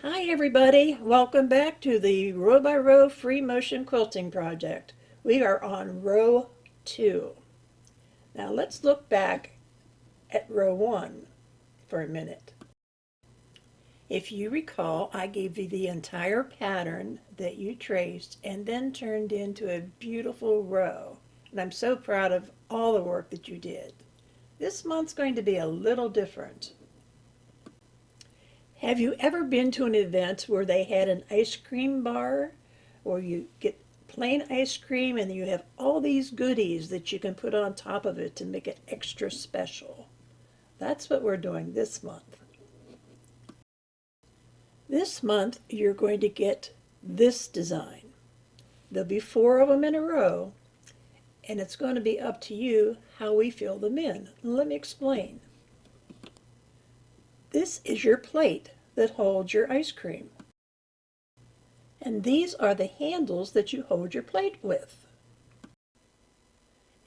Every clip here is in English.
Hi everybody, welcome back to the Row by Row Free Motion Quilting Project. We are on row 2. Now let's look back at row 1 for a minute. If you recall, I gave you the entire pattern that you traced and then turned into a beautiful row. And I'm so proud of all the work that you did. This month's going to be a little different. Have you ever been to an event where they had an ice cream bar, or you get plain ice cream and you have all these goodies that you can put on top of it to make it extra special? That's what we're doing this month. This month you're going to get this design. There'll be 4 of them in a row, and it's going to be up to you how we fill them in. Let me explain. This is your plate that holds your ice cream. And these are the handles that you hold your plate with.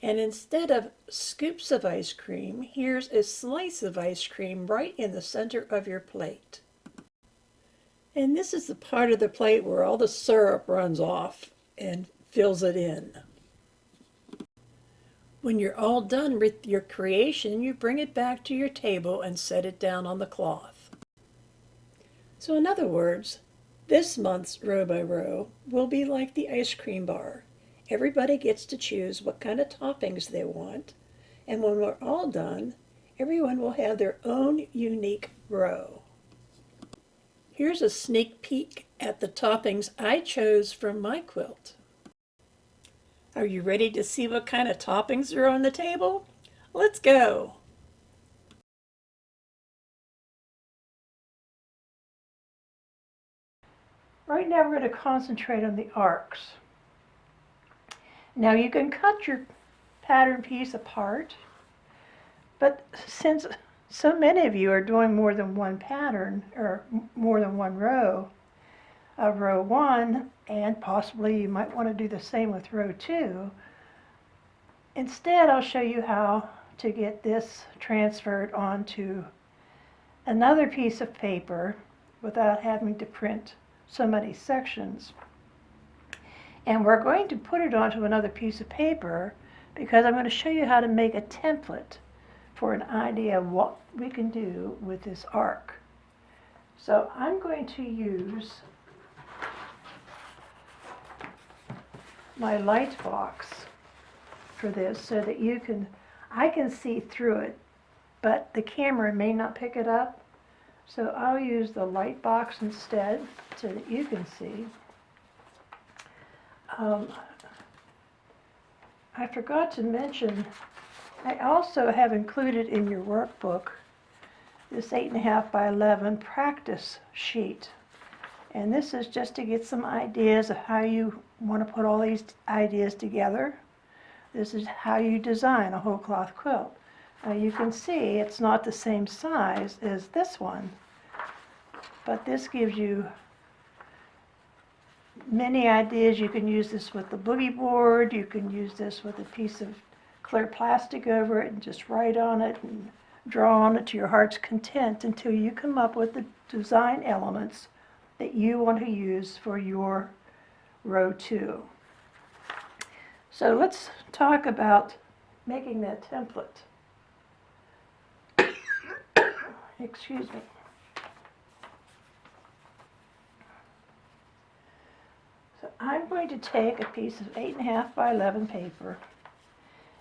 And instead of scoops of ice cream, here's a slice of ice cream right in the center of your plate. And this is the part of the plate where all the syrup runs off and fills it in. When you're all done with your creation, you bring it back to your table and set it down on the cloth. So in other words, this month's row by row will be like the ice cream bar. Everybody gets to choose what kind of toppings they want, and when we're all done, everyone will have their own unique row. Here's a sneak peek at the toppings I chose from my quilt. Are you ready to see what kind of toppings are on the table? Let's go! Right now we're going to concentrate on the arcs. Now you can cut your pattern piece apart, but since so many of you are doing more than one pattern or more than one row of row 1, and possibly you might want to do the same with row 2, instead I'll show you how to get this transferred onto another piece of paper without having to print so many sections. And we're going to put it onto another piece of paper because I'm going to show you how to make a template for an idea of what we can do with this arc. So I'm going to use my light box for this so that I can see through it, but the camera may not pick it up. So I'll use the light box instead so that you can see. I forgot to mention, I also have included in your workbook this 8.5 by 11 practice sheet. And this is just to get some ideas of how you want to put all these ideas together. This is how you design a whole cloth quilt. Now you can see it's not the same size as this one, but this gives you many ideas. You can use this with the boogie board, you can use this with a piece of clear plastic over it and just write on it and draw on it to your heart's content until you come up with the design elements that you want to use for your row 2. So let's talk about making that template. Excuse me. So I'm going to take a piece of 8.5 by 11 paper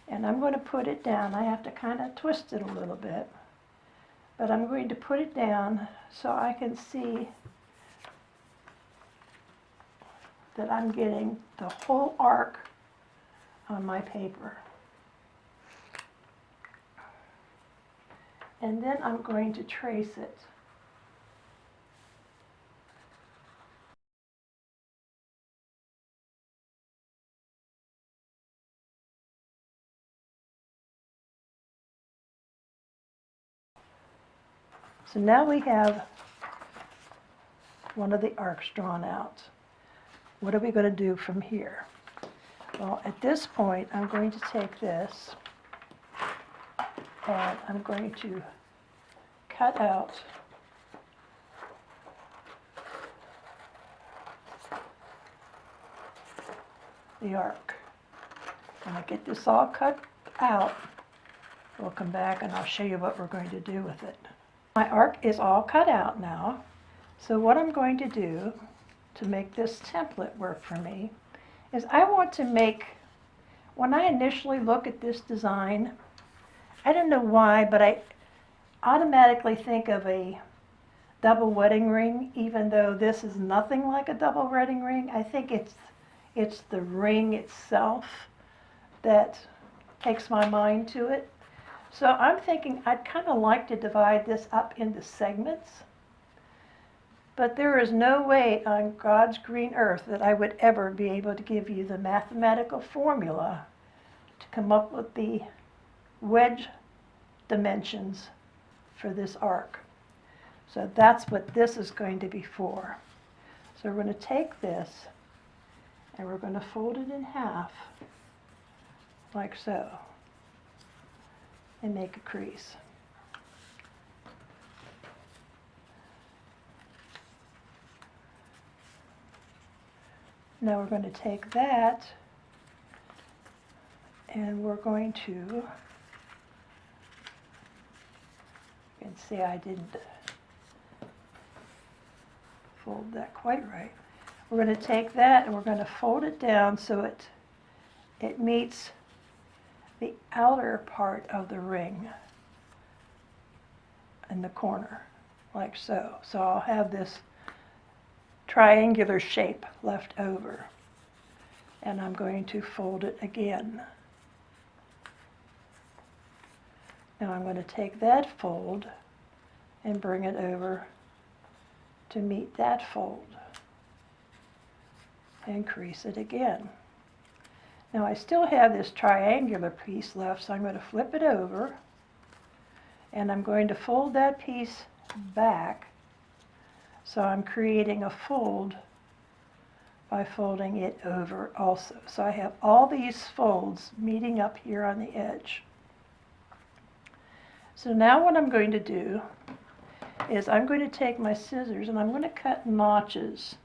and I'm going to put it down. I have to kind of twist it a little bit, but I'm going to put it down so I can see that I'm getting the whole arc on my paper. And then I'm going to trace it. So now we have one of the arcs drawn out. What are we going to do from here? Well, at this point, I'm going to take this and I'm going to cut out the arc. When I get this all cut out, we'll come back and I'll show you what we're going to do with it. My arc is all cut out now. So what I'm going to do to make this template work for me is I want to make, when I initially look at this design, I don't know why, but I automatically think of a double wedding ring, even though this is nothing like a double wedding ring. I think it's the ring itself that takes my mind to it. So I'm thinking I'd kind of like to divide this up into segments, but there is no way on God's green earth that I would ever be able to give you the mathematical formula to come up with the wedge dimensions for this arc. So that's what this is going to be for. So we're going to take this and we're going to fold it in half like so and make a crease. Now we're going to take that and we're going to, you can see I didn't fold that quite right. We're going to take that and we're going to fold it down so it meets the outer part of the ring in the corner, like so. So I'll have this triangular shape left over, and I'm going to fold it again. Now I'm going to take that fold and bring it over to meet that fold and crease it again. Now I still have this triangular piece left, so I'm going to flip it over and I'm going to fold that piece back, so I'm creating a fold by folding it over also. So I have all these folds meeting up here on the edge. So now what I'm going to do is I'm going to take my scissors and I'm going to cut notches.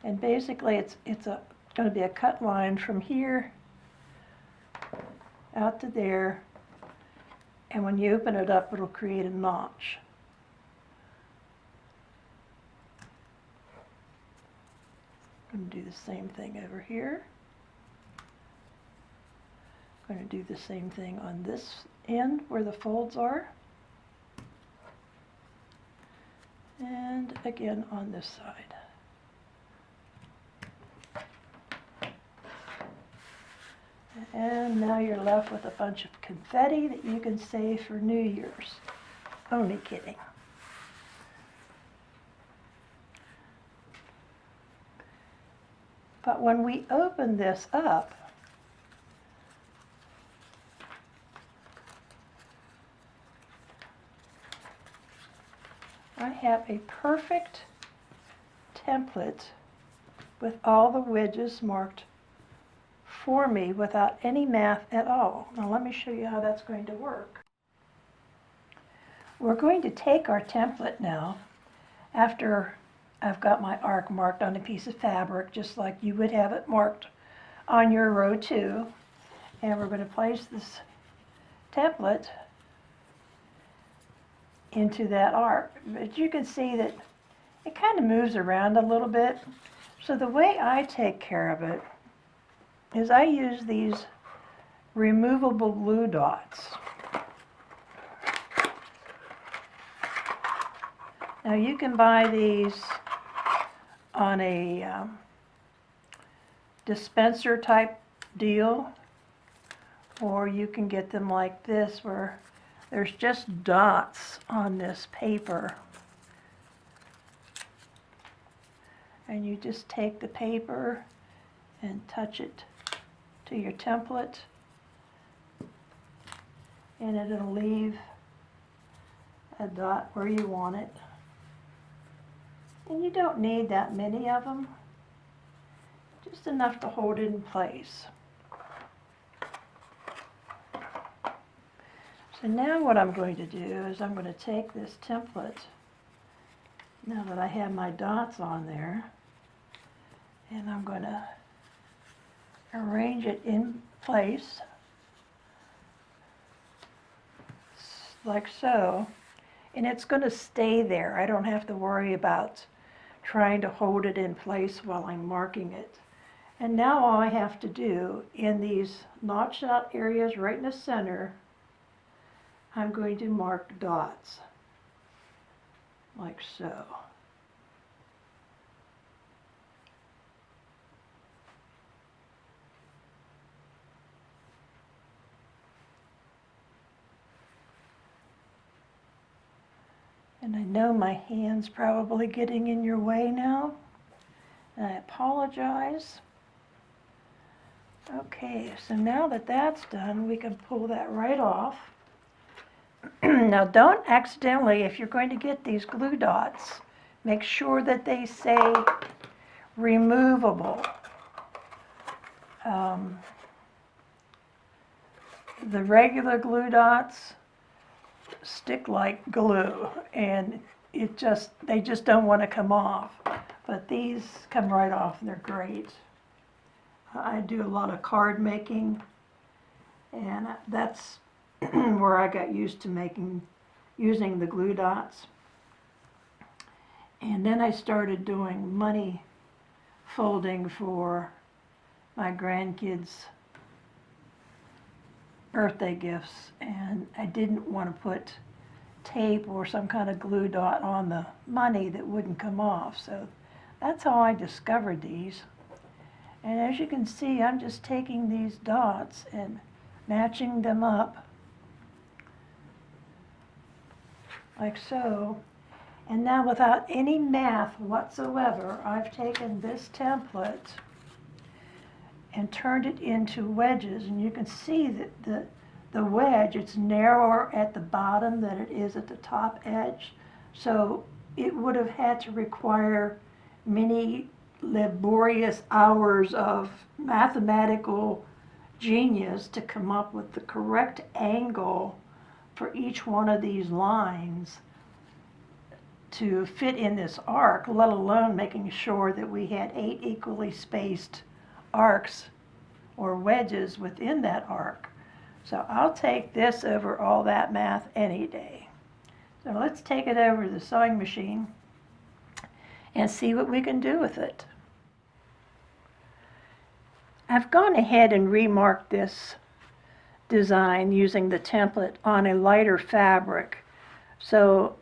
And basically it's going to be a cut line from here out to there, and when you open it up it'll create a notch. I'm going to do the same thing over here. I'm going to do the same thing on this end where the folds are. And again on this side. And now you're left with a bunch of confetti that you can save for New Year's. Only kidding. But when we open this up, I have a perfect template with all the wedges marked for me without any math at all. Now let me show you how that's going to work. We're going to take our template now after I've got my arc marked on a piece of fabric, just like you would have it marked on your row 2, and we're going to place this template into that arc. But you can see that it kind of moves around a little bit. So the way I take care of it is I use these removable glue dots. Now you can buy these on a dispenser type deal, or you can get them like this where there's just dots on this paper. And you just take the paper and touch it to your template, and it'll leave a dot where you want it. And you don't need that many of them, just enough to hold it in place. So now what I'm going to do is I'm going to take this template, now that I have my dots on there, And I'm going to arrange it in place like so, and it's going to stay there. I don't have to worry about trying to hold it in place while I'm marking it. And now all I have to do in these notched out areas right in the center, I'm going to mark dots like so. And I know my hand's probably getting in your way now, and I apologize. Okay, so now that that's done, we can pull that right off. Now don't accidentally, if you're going to get these glue dots, make sure that they say removable. The regular glue dots stick like glue, and they just don't want to come off. But these come right off, and they're great. I do a lot of card making, and that's where I got used to using the glue dots. And then I started doing money folding for my grandkids' birthday gifts, and I didn't want to put tape or some kind of glue dot on the money that wouldn't come off. So that's how I discovered these. And as you can see, I'm just taking these dots and matching them up like so. And now, without any math whatsoever, I've taken this template and turned it into wedges, and you can see that the wedge, it's narrower at the bottom than it is at the top edge. So it would have had to require many laborious hours of mathematical genius to come up with the correct angle for each one of these lines to fit in this arc, let alone making sure that we had 8 equally spaced arcs or wedges within that arc. So I'll take this over all that math any day. So let's take it over to the sewing machine and see what we can do with it. I've gone ahead and remarked this design using the template on a lighter fabric, so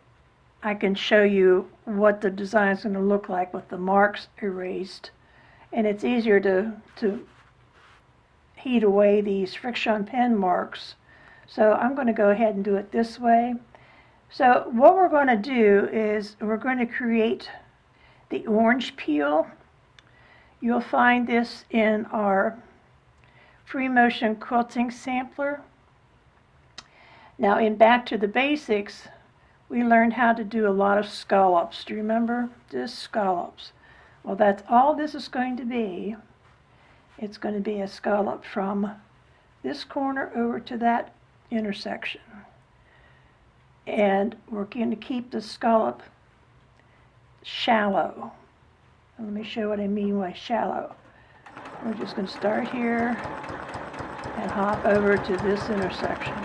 I can show you what the design is going to look like with the marks erased. And it's easier to heat away these friction pen marks. So I'm going to go ahead and do it this way. So what we're going to do is we're going to create the orange peel. You'll find this in our free motion quilting sampler. Now, in Back to the Basics, we learned how to do a lot of scallops. Do you remember? Just scallops. Well, that's all this is going to be. It's going to be a scallop from this corner over to that intersection. And we're going to keep the scallop shallow. Let me show what I mean by shallow. We're just going to start here and hop over to this intersection.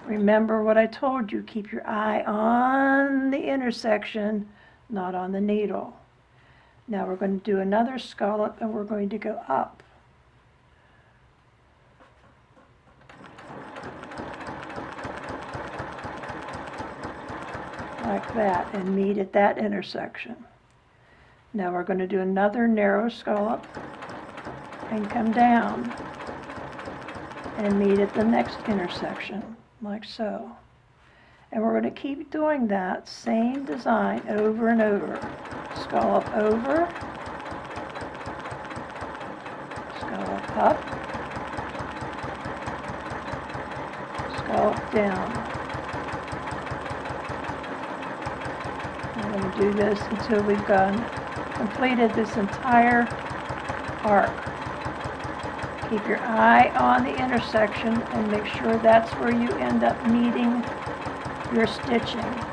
Remember what I told you, keep your eye on the intersection, not on the needle. Now we're going to do another scallop, and we're going to go up. Like that, and meet at that intersection. Now we're going to do another narrow scallop and come down and meet at the next intersection, like so. And we're going to keep doing that same design over and over. Scallop over, scallop up, scallop down. We're going to do this until we've completed this entire arc. Keep your eye on the intersection and make sure that's where you end up meeting your stitching.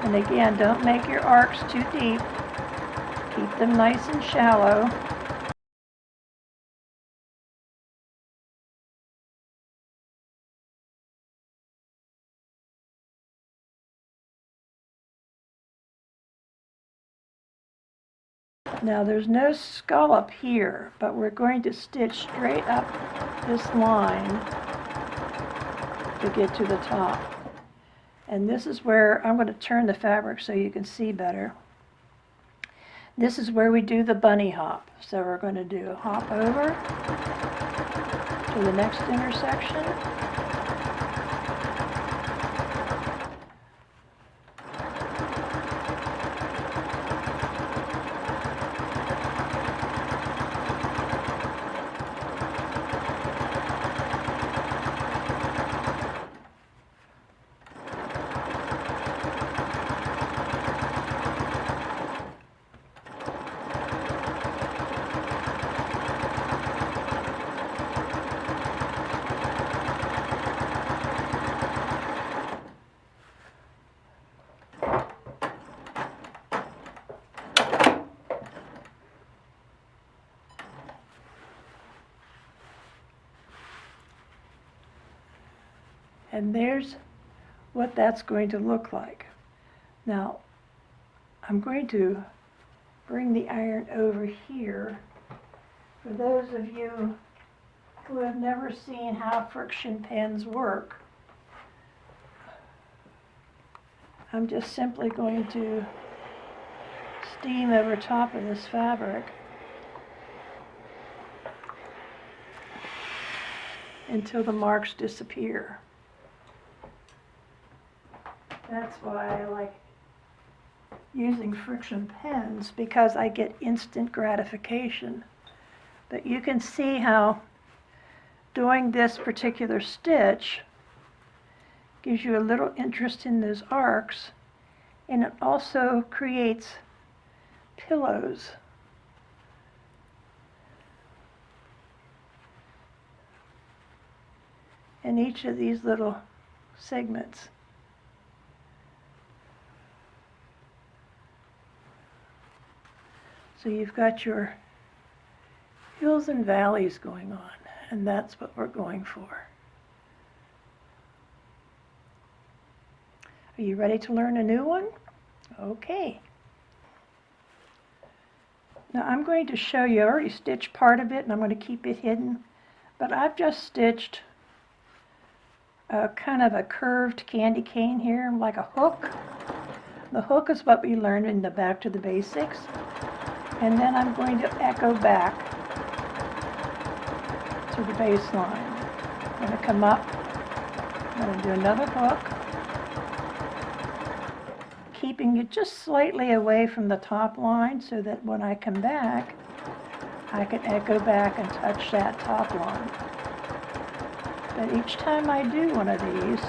And again, don't make your arcs too deep. Keep them nice and shallow. Now there's no scallop here, but we're going to stitch straight up this line to get to the top. And this is where I'm going to turn the fabric so you can see better. This is where we do the bunny hop. So we're going to do a hop over to the next intersection. And there's what that's going to look like. Now, I'm going to bring the iron over here. For those of you who have never seen how friction pens work, I'm just simply going to steam over top of this fabric until the marks disappear. That's why I like using friction pens, because I get instant gratification. But you can see how doing this particular stitch gives you a little interest in those arcs, and it also creates pillows. In each of these little segments. So you've got your hills and valleys going on, and that's what we're going for. Are you ready to learn a new one? Okay. Now I'm going to show you, I already stitched part of it and I'm going to keep it hidden, but I've just stitched a kind of a curved candy cane here, like a hook. The hook is what we learned in the Back to the Basics. And then I'm going to echo back to the baseline. I'm going to come up, I'm going to do another hook, keeping it just slightly away from the top line so that when I come back, I can echo back and touch that top line. But each time I do one of these,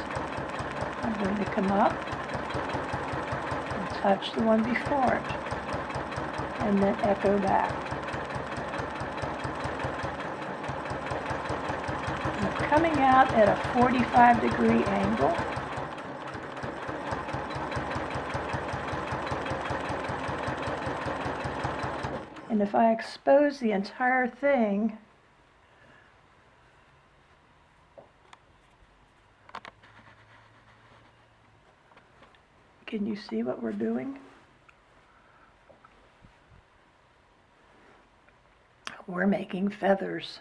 I'm going to come up and touch the one before it, and then echo back. I'm coming out at a 45-degree angle. And if I expose the entire thing, can you see what we're doing? We're making feathers.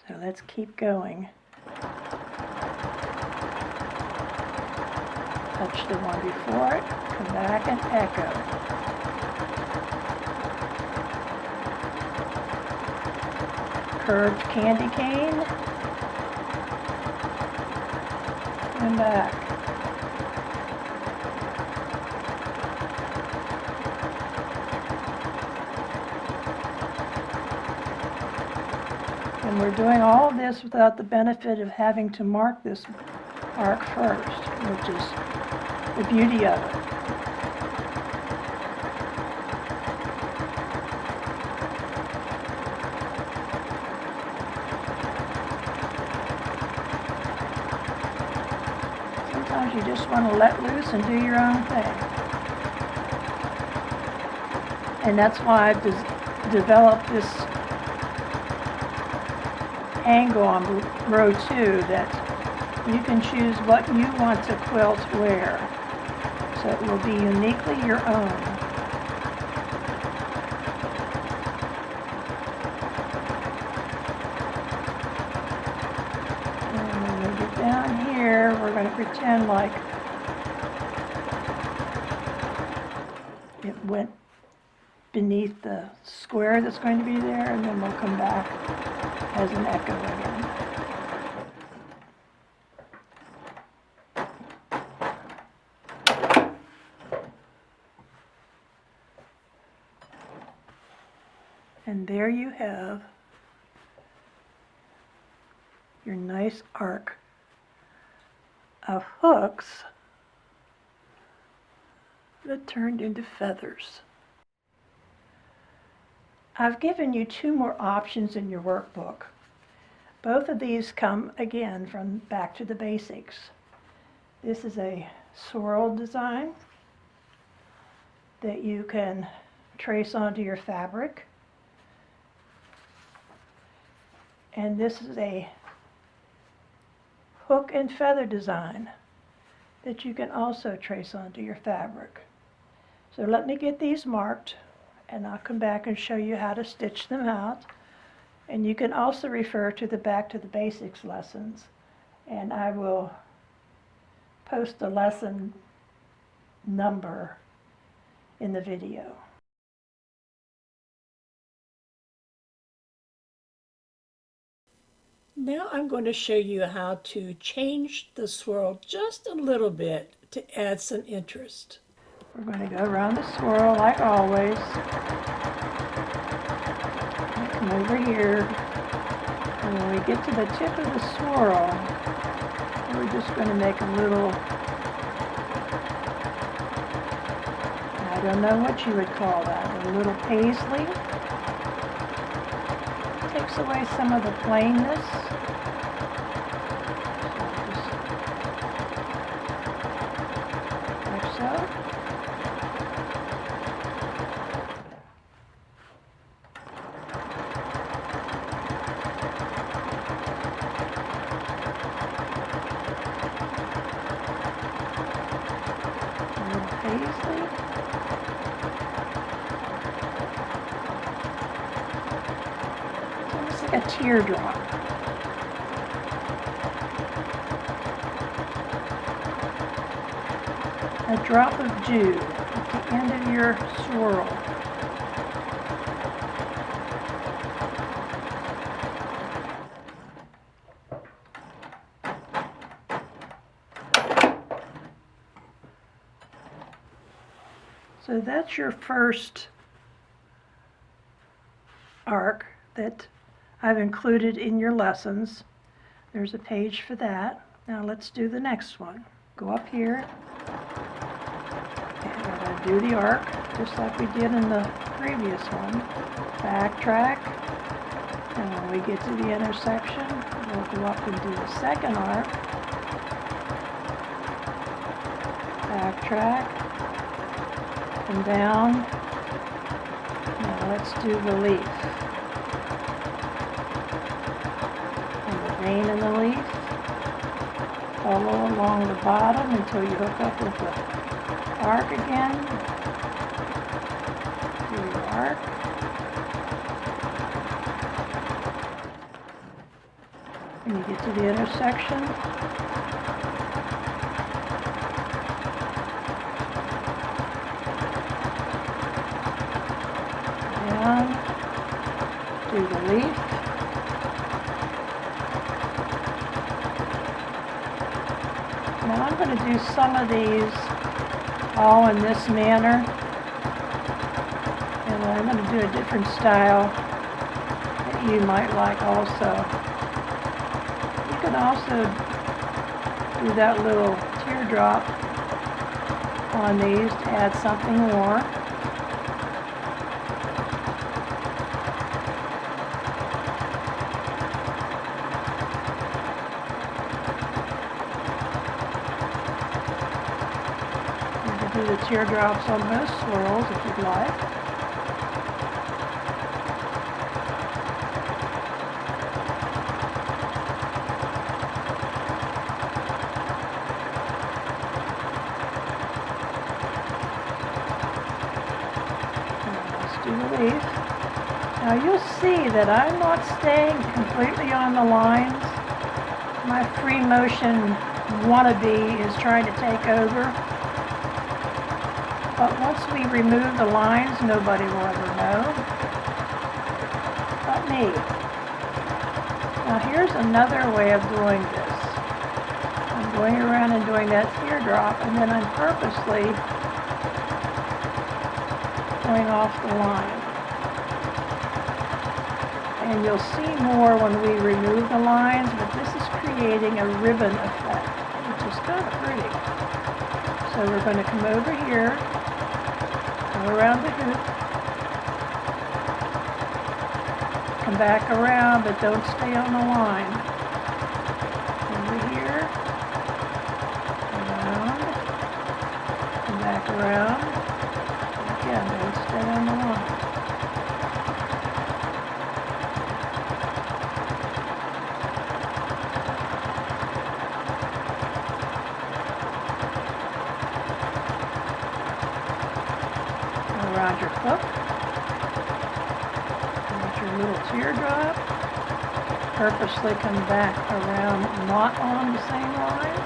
So let's keep going. Touch the one before it, come back and echo. Curved candy cane, and back. And we're doing all of this without the benefit of having to mark this arc first, which is the beauty of it. Sometimes you just want to let loose and do your own thing. And that's why I've developed this angle on row 2, that you can choose what you want the quilt to wear. So it will be uniquely your own. And when we get down here, we're going to pretend like it went beneath the square that's going to be there, and then we'll come back as an echo again. And there you have your nice arc of hooks that turned into feathers. I've given you 2 more options in your workbook. Both of these come again from Back to the Basics. This is a swirl design that you can trace onto your fabric. And this is a hook and feather design that you can also trace onto your fabric. So let me get these marked, and I'll come back and show you how to stitch them out. And you can also refer to the Back to the Basics lessons, and I will post the lesson number in the video. Now I'm going to show you how to change the swirl just a little bit to add some interest. We're going to go around the swirl like always. Come over here. And when we get to the tip of the swirl, we're just going to make a little, I don't know what you would call that, a little paisley. Takes away some of the plainness. So like so. A little paisley. A teardrop. A drop of dew at the end of your swirl. So that's your first arc that I've included in your lessons. There's a page for that. Now let's do the next one. Go up here and do the arc just like we did in the previous one. Backtrack, and when we get to the intersection, we'll go up and do the second arc. Backtrack, and down. Now let's do the leaf. Vein in the leaf, follow along the bottom until you hook up with the arc again. Do your arc. When you get to the intersection, down, do the leaf. Now I'm going to do some of these all in this manner, and I'm going to do a different style that you might like also. You can also do that little teardrop on these to add something more. Do the teardrops on both swirls if you'd like. leaf. Now you'll see that I'm not staying completely on the lines. My free motion wannabe is trying to take over. But once we remove the lines, nobody will ever know but me. Now here's another way of doing this. I'm going around and doing that teardrop, and then I'm purposely going off the line. And you'll see more when we remove the lines, but this is creating a ribbon effect, which is kind of pretty. So we're going to come over here, go around the hoop, come back around, but don't stay on the line. Over here, around, come back around. Again, don't stay on the line. Around your hook, around your little teardrop, purposely come back around, not on the same line.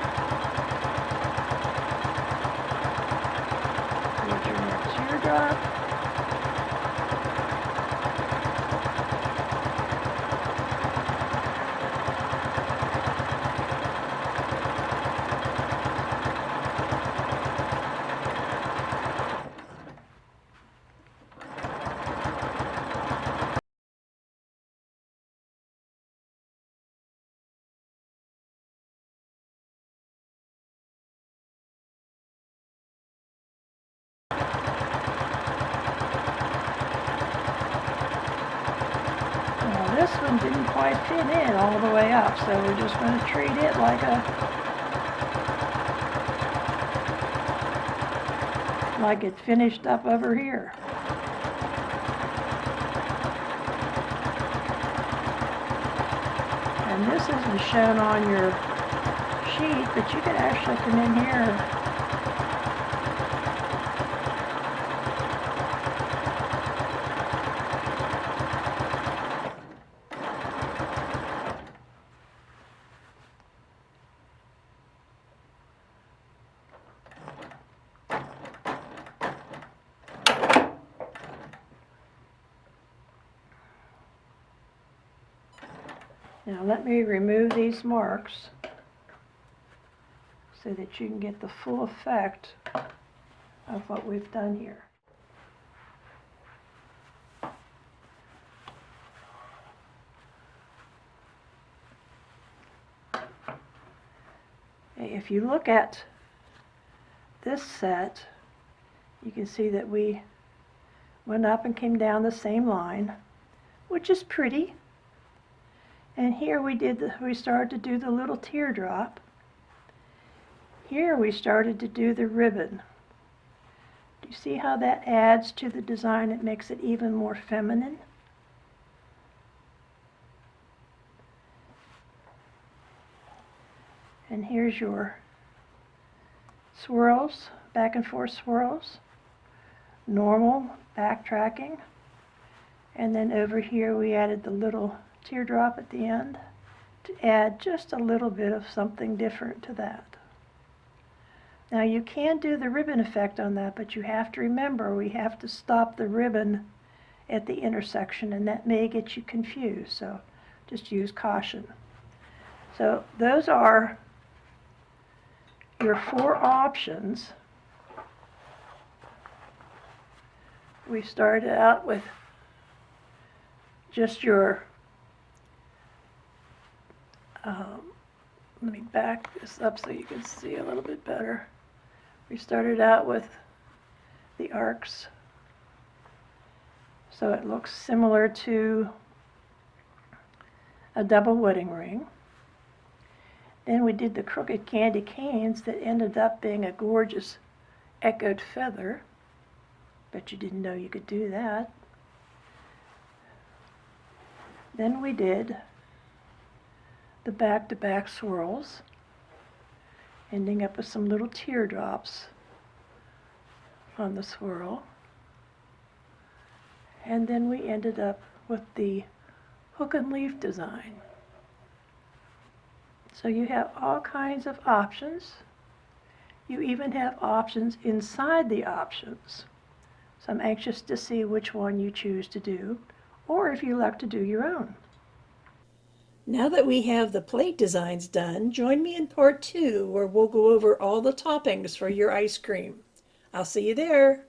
With your little teardrop. This one didn't quite fit in all the way up, so we're just going to treat it like it finished up over here. And this isn't shown on your sheet, but you could actually come in here Now let me remove these marks so that you can get the full effect of what we've done here. If you look at this set, you can see that we went up and came down the same line, which is pretty. And here we started to do the little teardrop. Here we started to do the ribbon. Do you see how that adds to the design? It makes it even more feminine. And here's your swirls, back and forth swirls, normal backtracking. And then over here we added the little teardrop at the end to add just a little bit of something different to that. Now you can do the ribbon effect on that, but you have to remember we have to stop the ribbon at the intersection, and that may get you confused, so just use caution. So those are your 4 options. We started out with just your let me back this up so you can see a little bit better. We started out with the arcs, so it looks similar to a double wedding ring. Then we did the crooked candy canes that ended up being a gorgeous echoed feather. Bet you didn't know you could do that. Then we did the back-to-back swirls, ending up with some little teardrops on the swirl. And then we ended up with the hook and leaf design. So you have all kinds of options. You even have options inside the options. So I'm anxious to see which one you choose to do, or if you like to do your own. Now that we have the plate designs done, join me in part 2 where we'll go over all the toppings for your ice cream. I'll see you there.